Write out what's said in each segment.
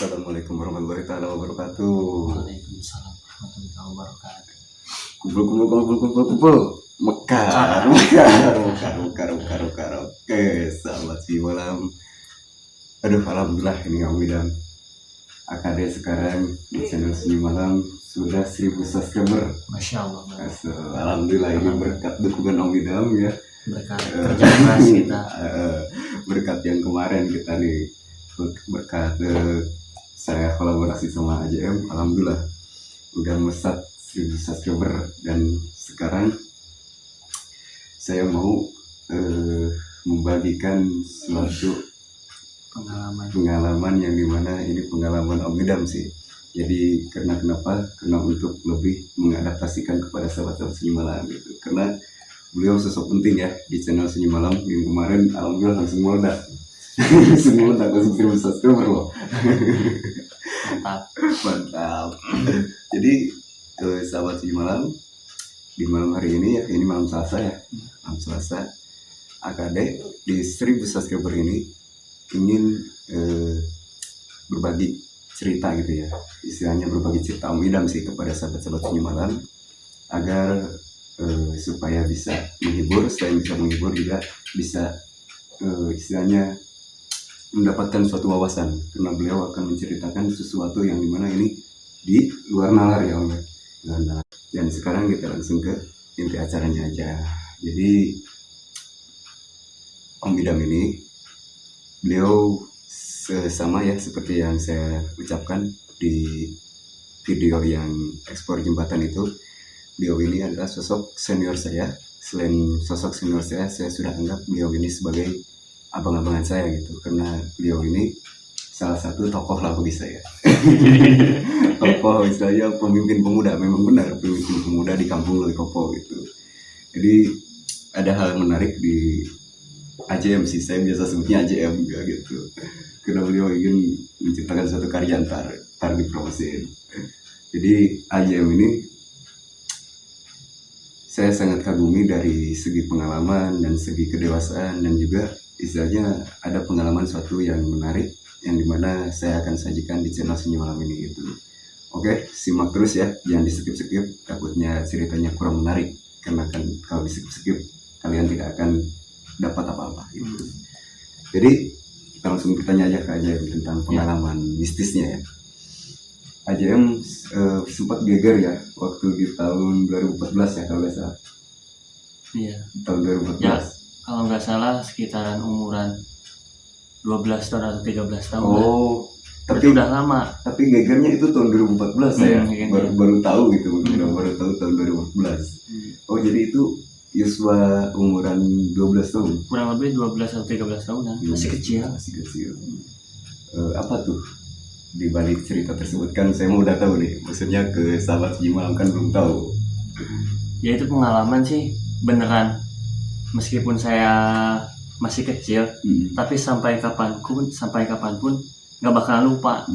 Assalamualaikum warahmatullahi taala wabarakatuh. Waalaikumsalam warahmatullahi wabarakatuh. Kumpul. Mekar. Oke, selamat malam. Aduh, alhamdulillah ini Om Widam. AKD sekarang di channel Senyum Malam sudah 1000 subscriber. Masya Allah. Alhamdulillah ini berkat dukungan Om Widam ya. Berkat kerja keras kita. Berkat yang kemarin kita nih, berkat saya kolaborasi sama AJM, alhamdulillah udah mesat 1000 subscriber. Dan sekarang saya mau membagikan suatu pengalaman yang dimana ini pengalaman Om Widam sih. Jadi kenapa? Karena untuk lebih mengadaptasikan kepada sahabat-sahabat Senyum Malam gitu. Karena beliau sosok penting ya di channel Senyum Malam. Yang kemarin alhamdulillah langsung meledak. Semua tak langsung 1000 subscriber loh. Mantap. Jadi sahabat Senyum Malam, di malam hari ini ya, ini malam Selasa ya, malam Selasa, AKD di 1000 subscriber ini ingin berbagi cerita gitu ya, istilahnya berbagi cerita Om Widam sih kepada sahabat-sahabat Senyum Malam agar supaya bisa menghibur, selain bisa menghibur juga bisa istilahnya mendapatkan suatu wawasan, karena beliau akan menceritakan sesuatu yang dimana ini di luar nalar ya Om. Dan sekarang kita langsung ke inti acaranya aja. Jadi Om Widam ini beliau sama ya seperti yang saya ucapkan di video yang ekspor jembatan itu, beliau ini adalah sosok senior saya. Selain sosok senior saya sudah anggap beliau ini sebagai abang-abangan saya gitu, karena beliau ini salah satu tokoh lah bagi saya. Tokoh istilahnya pemimpin pemuda, memang benar pemimpin pemuda di kampung Lolikopo gitu. Jadi ada hal menarik di AJM sih, saya biasa sebutnya AJM juga gitu, karena beliau ingin menciptakan suatu karya ntar dipromosiin. Jadi AJM ini saya sangat kagumi dari segi pengalaman dan segi kedewasaan, dan juga istilahnya ada pengalaman suatu yang menarik yang dimana saya akan sajikan di channel Senyum Malam ini gitu. Oke, simak terus ya, jangan di skip, takutnya ceritanya kurang menarik, karena kan kalau di skip kalian tidak akan dapat apa-apa gitu. Jadi kita langsung bertanya aja ke AJM tentang pengalaman mistisnya ya. AJM sempat geger ya waktu di tahun 2014 ya kalau nggak salah. Iya. Tahun 2014. Ya, kalau nggak salah sekitaran umuran 12 tahun atau 13 tahun. Oh, tapi udah lama. Tapi gegernya itu tahun 2014 ya. Baru tahu gitu, baru tahu tahun 2014. Oh, jadi itu Yuswa umuran 12 tahun. Kurang lebih 12 atau 13 tahunan. Masih kecil. Apa tuh di balik cerita tersebut? Kan saya mau udah tahu nih. Maksudnya ke sahabat Senyum Malam kan belum tahu. Ya itu pengalaman sih beneran. Meskipun saya masih kecil, tapi sampai kapanpun nggak bakal lupa.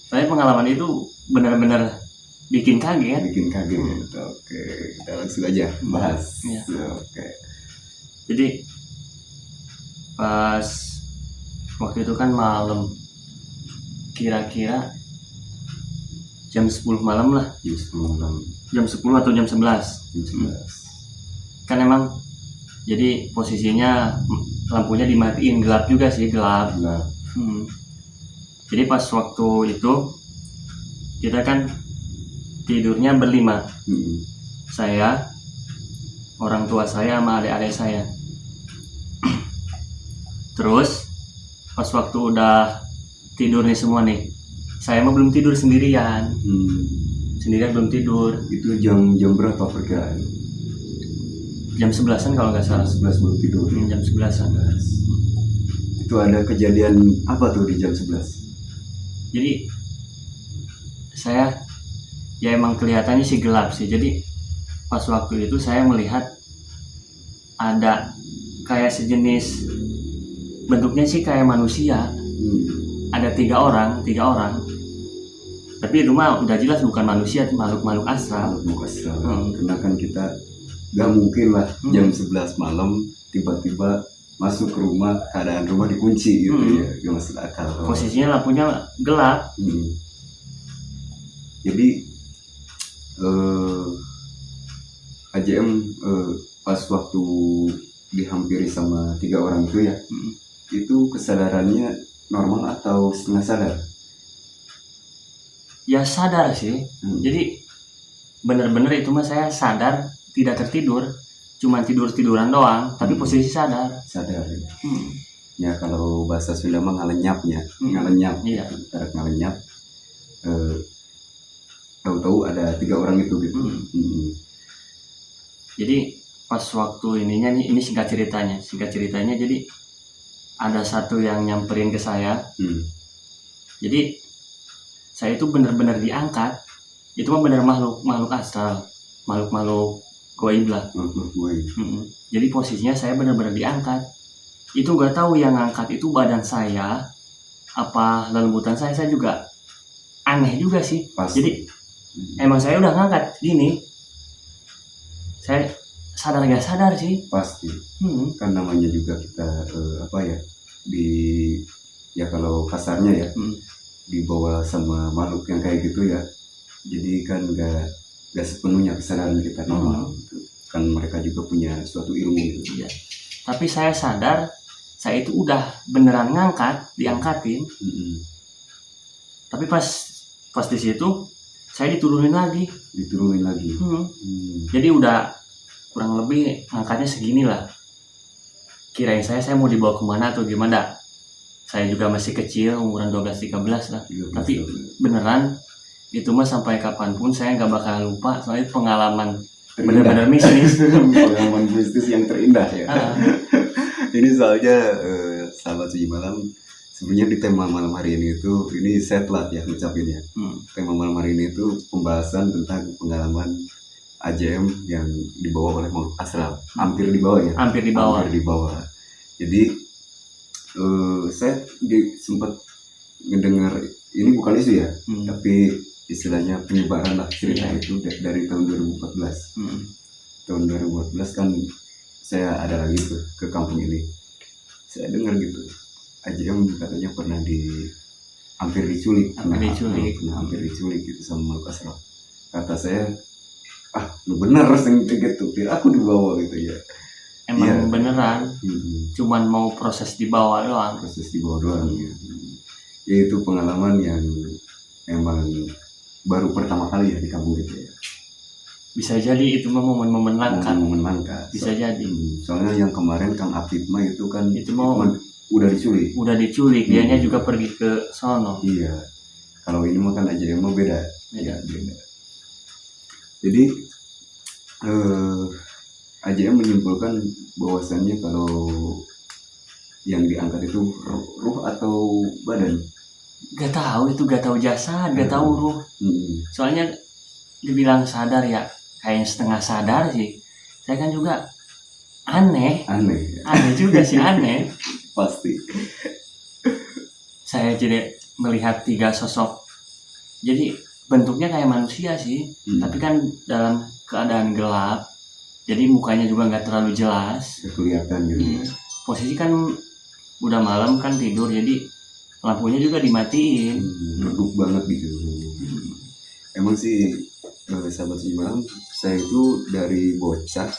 Tapi pengalaman itu benar-benar bikin kaget. Oke, kita langsung aja bahas. Ya. Oke. Jadi pas waktu itu kan malam, kira-kira jam 10 malam lah. Jam 10 atau jam 11. Kan emang jadi posisinya lampunya dimatiin, gelap juga sih, gelap. Jadi pas waktu itu kita kan tidurnya berlima. Saya, orang tua saya sama adik-adik saya. Terus pas waktu udah tidur nih semua nih, saya mah belum tidur sendirian. Sendirian belum tidur. Itu jam berapa perkiraan? Jam 11-an kalau nggak salah. 11 belum tidur. Jam 11-an. Itu ada kejadian apa tuh di jam 11? Jadi saya ya emang kelihatannya sih gelap sih. Jadi pas waktu itu saya melihat ada kayak sejenis, bentuknya sih kayak manusia. Ada tiga orang. Tapi itu mah udah jelas bukan manusia, makhluk astral. Karena kan kita gak mungkin lah jam 11 malam tiba-tiba masuk ke rumah, keadaan rumah dikunci gitu Hmm. ya, gak masuk akal. Posisinya lampunya gelap. Jadi AJM pas waktu dihampiri sama 3 orang itu ya, itu kesadarannya normal atau setengah sadar? Ya sadar sih. Jadi bener-bener itu mah saya sadar, tidak tertidur, cuma tiduran doang, tapi posisi sadar. Sadar ya. Ya kalau bahasa Sunda mah ngalenyapnya, ngalenyap. Iya. Gitu. Ngalenyap. Tahu-tahu ada 3 orang itu gitu. Jadi pas waktu ininya nih, ini singkat ceritanya jadi ada satu yang nyamperin ke saya. Jadi saya itu benar-benar diangkat. Itu mah benar makhluk astral, makhluk goib lah. Jadi posisinya saya benar-benar diangkat. Itu nggak tahu yang ngangkat itu badan saya apa lelembutan saya juga aneh juga sih. Pasti. Jadi emang saya udah ngangkat gini, saya sadar nggak sadar sih. Pasti. Kan namanya juga kita ya kalau kasarnya ya, dibawa sama makhluk yang kayak gitu ya, jadi kan nggak sepenuhnya kesadaran kita normal gitu. Kan mereka juga punya suatu ilmu gitu. Iya. Tapi saya sadar saya itu udah beneran diangkatin. Tapi pas di situ saya diturunin lagi. Jadi udah kurang lebih angkatnya segini lah. Kirain saya mau dibawa kemana atau gimana. Saya juga masih kecil, umuran 12-13 lah. Tapi beneran itu mah sampai kapanpun saya nggak bakal lupa, soalnya pengalaman benar-benar mistis. Pengalaman mistis yang terindah ya. Ini soalnya sahabat Sunyi Malam, sebenarnya di tema malam hari ini itu, ini saya telat ya ngucapinnya. Tema malam hari ini itu pembahasan tentang pengalaman AJM yang dibawa oleh makhluk astral. Hampir dibawa ya. Hampir dibawa. Jadi saya sempat ngedengar, ini bukan isu ya, tapi istilahnya penyebaran lah cerita itu dari tahun 2014. Tahun 2014 kan saya ada lagi tuh ke kampung ini. Saya dengar gitu, AJM katanya pernah hampir diculik gitu sama makhluk astral. Kata saya, lu bener sing gitu, aku dibawa gitu ya. Emang beneran, cuman mau proses dibawa doang. Ya. Itu pengalaman yang emang baru pertama kali ya di kampung itu ya. Bisa jadi itu mah momen-momen langka. Bisa jadi. Soalnya yang kemarin Kang Apip mah itu kan udah diculik. Dianya juga pergi ke sono. Iya. Kalau ini mah kan aja emang beda. Jadi AJM menyimpulkan bahwasannya kalau yang diangkat itu ruh atau badan? Gak tahu jasad, gak tahu ruh. Soalnya dibilang sadar ya, kayak setengah sadar sih. Saya kan juga aneh juga sih, aneh. Pasti. Saya jadi melihat 3 sosok. Jadi bentuknya kayak manusia sih, tapi kan dalam keadaan gelap. Jadi mukanya juga nggak terlalu jelas. Kelihatan gitu. Posisi kan udah malam kan tidur, jadi lampunya juga dimatiin. Redup banget gitu. Emang sih sahabat Sunyi Malam, saya itu dari bocah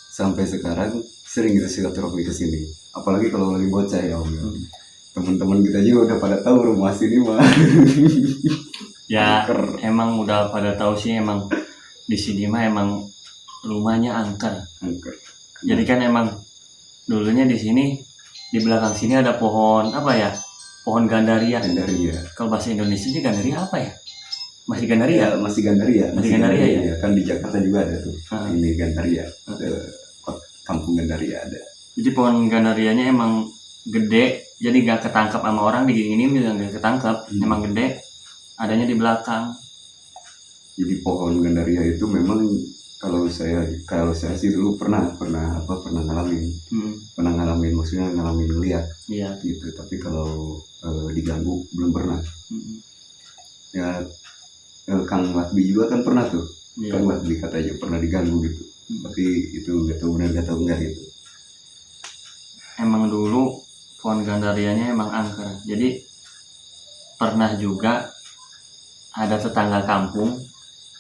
sampai sekarang sering gitu silaturahmi ke sini. Apalagi kalau lagi bocah ya Om. Teman-teman kita juga udah pada tahu rumah sini mah. Ya emang udah pada tahu sih, emang di sini mah emang rumahnya angker. Jadi kan emang dulunya di sini, di belakang sini ada pohon pohon gandaria. Kalau bahasa Indonesia sih gandaria apa ya? Masih gandaria? Masih gandaria ya? Kan di Jakarta juga ada tuh. Ini gandaria. Kampung gandaria ada. Jadi pohon gandarianya emang gede, jadi nggak ketangkap sama orang, diginiin juga nggak ketangkap. Emang gede, adanya di belakang. Jadi pohon gandaria itu memang kalau saya sih dulu pernah ngalamin, maksudnya ngalamin lihat gitu. Tapi kalau diganggu belum pernah. Ya Kang Watbi juga kan pernah tuh. Kang Watbi katanya pernah diganggu gitu. Tapi itu nggak tahu benar nggak tahu enggak gitu. emang dulu pohon gandarianya emang angker. Jadi pernah juga ada tetangga kampung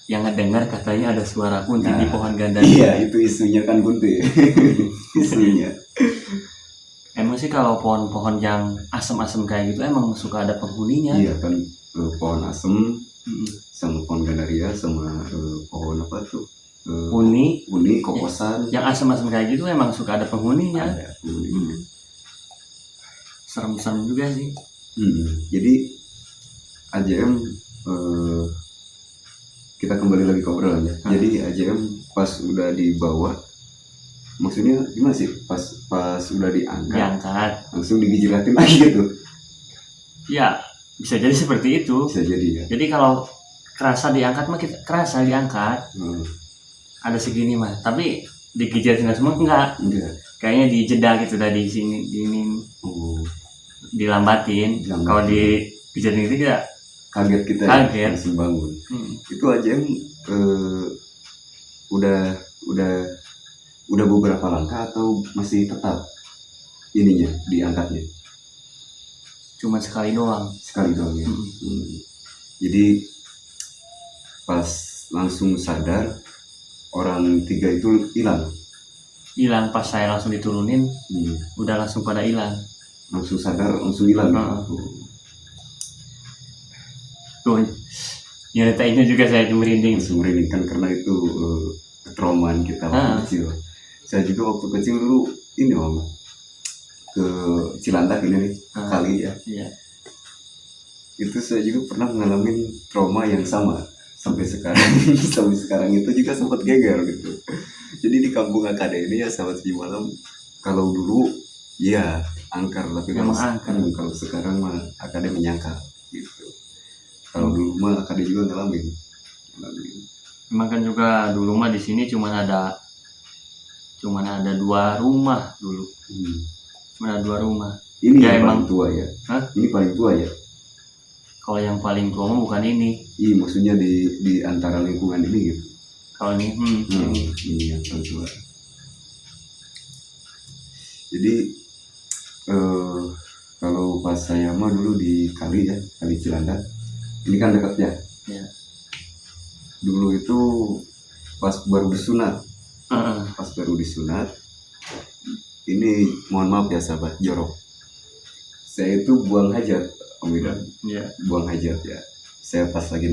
yang ngedengar katanya ada suara kunti di pohon gandaria. Iya, itu isunya kan kunti. Isunya. Emang sih kalau pohon-pohon yang asem-asem kayak gitu emang suka ada penghuninya. Iya kan, pohon asem sama pohon gandaria sama pohon apa tuh? Uni, kokosan. yang asem-asem kayak gitu emang suka ada penghuninya. Ada penghuninya. Serem-serem juga sih. Jadi AJM kita kembali lagi ke obrolan ya. Jadi AJM pas udah dibawa, maksudnya gimana sih? Pas udah diangkat, langsung digijiratin lagi gitu. Ya, bisa jadi seperti itu. Bisa jadi ya. Jadi kalau kerasa diangkat mah kita kerasa diangkat. Ada segini mah, tapi digijiratin semua enggak. Kayaknya dijeda gitu tadi di sini dilambatin. Kalau digijiratin itu kita kaget kita ya, langsung bangun. Itu AJM udah beberapa langkah atau masih tetap ininya diangkatnya? Cuma sekali doang ya. Jadi pas langsung sadar orang 3 itu hilang pas saya langsung diturunin. Udah langsung pada hilang, langsung sadar langsung hilang. Tuh nyeritainnya juga saya merinding kan karena itu ketraumaan kita waktu kecil. Saya juga waktu kecil dulu ini ke Cilandak ini nih kali ya. Iya. Itu saya juga pernah mengalami trauma yang sama sampai sekarang itu juga sempat geger gitu. Jadi di kampung akademi ya sahabat Senyum Malam, kalau dulu ya angker, tapi kalau sekarang mah akademi menyangkal gitu. Kalau dulu mah akademi juga ngalamin. Emang kan juga dulu mah di sini cuma ada 2 rumah dulu. Cuma ada 2 rumah. Ini ya, yang paling tua ya? Ini paling tua ya? Kalau yang paling tua mah bukan ini. Iya, maksudnya di antara lingkungan ini gitu. Kalau ini ini yang paling tua. Jadi kalau pas saya mah dulu di Kali Cilandak. Ini kan dekat ya. Ya. Dulu itu pas baru disunat. Ini mohon maaf ya sahabat jorok. Saya itu buang hajat, Om Idan. Buang hajat ya. Saya pas lagi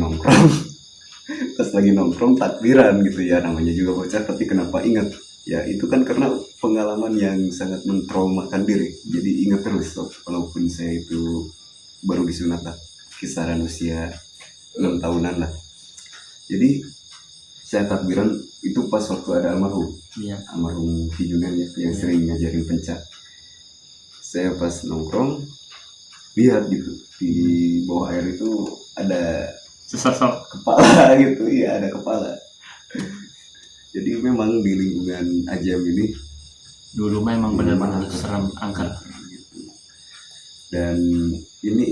nongkrong takbiran gitu ya, namanya juga bocah, tapi kenapa ingat? Ya itu kan karena pengalaman yang sangat mentraumakan diri. Jadi ingat terus walaupun saya itu baru disunat lah, kisaran usia 6 tahunan lah. Jadi saya takbiran itu pas waktu ada almarhum Fijunan ya, yang sering ngajarin pencak. Saya pas nongkrong lihat gitu di bawah air itu ada sesosok kepala gitu ya, ada kepala. Jadi memang di lingkungan AJM ini dulu memang benar-benar serem, angker. Dan ini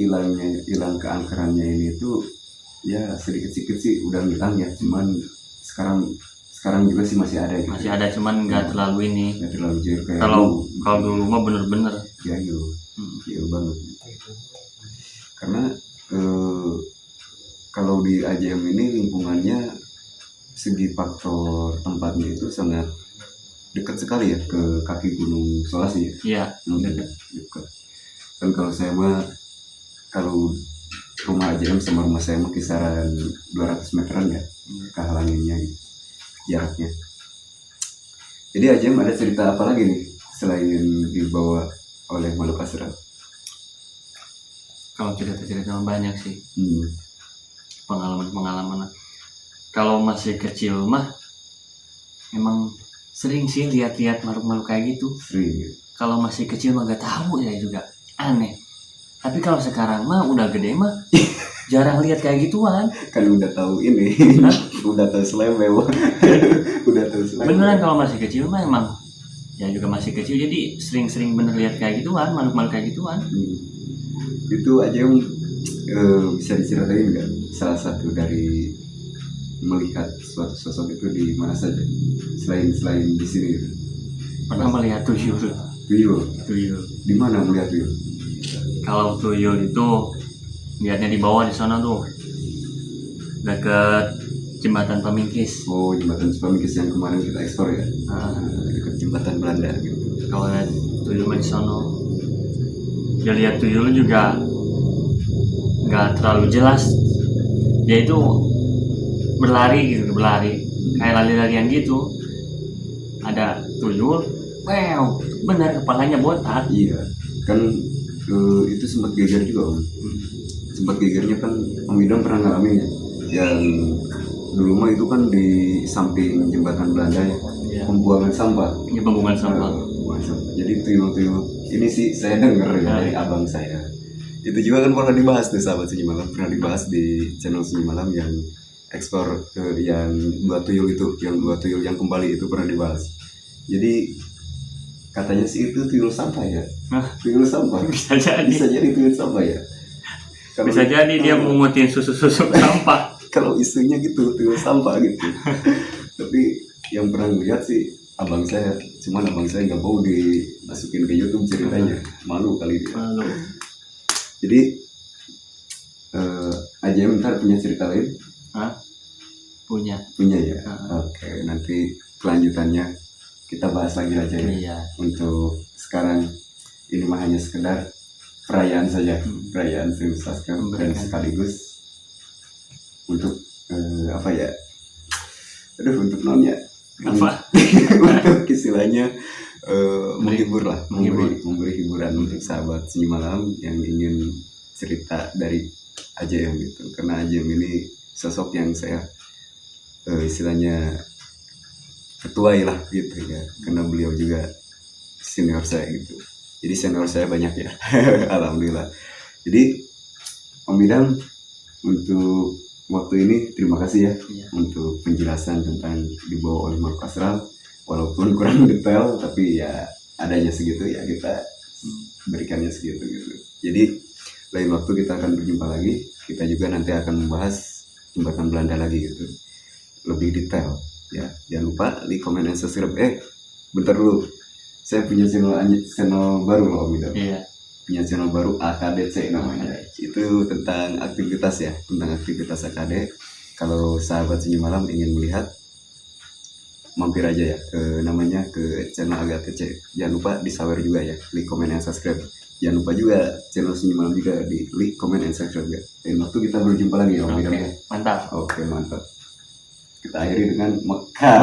hilang keangkerannya ini tuh ya sedikit-sedikit sih udah hilang ya, cuman sekarang juga sih masih ada gitu. Masih ada, cuman nggak terlalu ini. Nggak terlalu jauh kayak kalau dulu mah bener-bener jauh banget. Karena kalau di AJM ini lingkungannya segi faktor tempatnya itu sangat dekat sekali ya ke kaki Gunung Solasi ya. Iya. Dekat. Dan kalau saya mah rumah AJM sama rumah saya mah kisaran 200 meteran ya, kehalanginnya gitu, jaraknya. Jadi AJM ada cerita apa lagi nih selain dibawa oleh makhluk astral? Kalau cerita banyak sih. Pengalaman. Kalau masih kecil mah emang sering sih lihat-lihat makhluk-makhluk kayak gitu. Sering. Kalau masih kecil mah gak tahu ya juga, aneh. Tapi kalau sekarang mah udah gede mah jarang lihat kayak gituan. Kan udah tahu ini, udah tahu selebel. Beneran kalau masih kecil mah emang ya juga masih kecil, jadi sering-sering bener lihat kayak gituan, makhluk-makhluk kayak gituan. Itu aja bisa diceritain nggak salah satu dari melihat suatu sosok itu di mana saja selain di sini? Pernah melihat tuyul. Tuyul. tuyul. Di mana melihat tuyul? Kalau tuyul itu lihatnya di bawah di sana tuh, dekat jembatan Pamingkis. Oh, jembatan Pamingkis yang kemarin kita ekspor ya. Dekat jembatan Belanda gitu. Kalau lihat tuyul mah di sana, dia lihat tuyul juga nggak terlalu jelas. Dia itu berlari gitu, berlari kayak lari-larian gitu. Ada tuyul, wow, benar kepalanya botak. Iya, kan itu sempat geger juga Om. Sempat gegernya kan Om Idam pernah ngalamin ya. Yang dulu mah itu kan di samping jembatan Belanda ya, Iya. pembuangan sampah. Ini pembuangan sampah. Pembuangan sampah. Jadi tuyul-tuyul ini sih saya dengar ya dari abang saya. Itu juga kan pernah dibahas tuh sahabat Sunyi Malam, pernah dibahas di channel Sunyi Malam yang ekspor yang dua tuyul itu, yang dua tuyul yang kembali itu pernah dibahas. Jadi katanya sih itu tuyul sampah ya. Tuyul sampah. Bisa jadi. Bisa jadi tuyul sampah ya. Bisa jadi dia mungutin susu-susu sampah. Kalau isunya gitu tuyul sampah gitu. Tapi yang pernah lihat sih abang saya, cuman abang saya nggak mau dimasukin ke YouTube ceritanya, malu kali dia. Lalu, Jadi AJM ntar punya cerita lain? punya. Ya. Oke, nanti kelanjutannya kita bahas lagi aja ya. Iya. Untuk sekarang ini mah hanya sekedar perayaan saja, perayaan Sri Sastra dan sekaligus untuk apa ya? Aduh, untuk nonnya Apa? untuk istilahnya menghibur lah, memberi hiburan untuk sahabat Sunyi Malam yang ingin cerita dari AJM gitu. Karena AJM ini sosok yang saya istilahnya ketuai lah gitu ya, karena beliau juga senior saya gitu. Jadi senior saya banyak ya. Alhamdulillah. Jadi Om Idam, untuk waktu ini terima kasih ya. Iya. Untuk penjelasan tentang dibawa oleh makhluk astral, walaupun kurang detail tapi ya adanya segitu ya, kita berikannya segitu gitu. Jadi lain waktu kita akan berjumpa lagi, kita juga nanti akan membahas jembatan Belanda lagi gitu, lebih detail ya. Jangan lupa like, comment, dan subscribe. Bentar dulu, saya punya channel baru loh Om Idam. Iya. Punya channel baru AKDC namanya. Itu tentang aktivitas ya, tentang aktivitas AKD. Kalau sahabat Sunyi Malam ingin melihat, mampir aja ya ke namanya, ke channel AKDC. Jangan lupa di sawer juga ya, like, comment, dan subscribe. Jangan lupa juga channel Sunyi Malam juga di like, comment, dan subscribe ya. Dan waktu kita berjumpa lagi ya Om Idam. Mantap. Oke, mantap. Kita akhiri dengan mekar.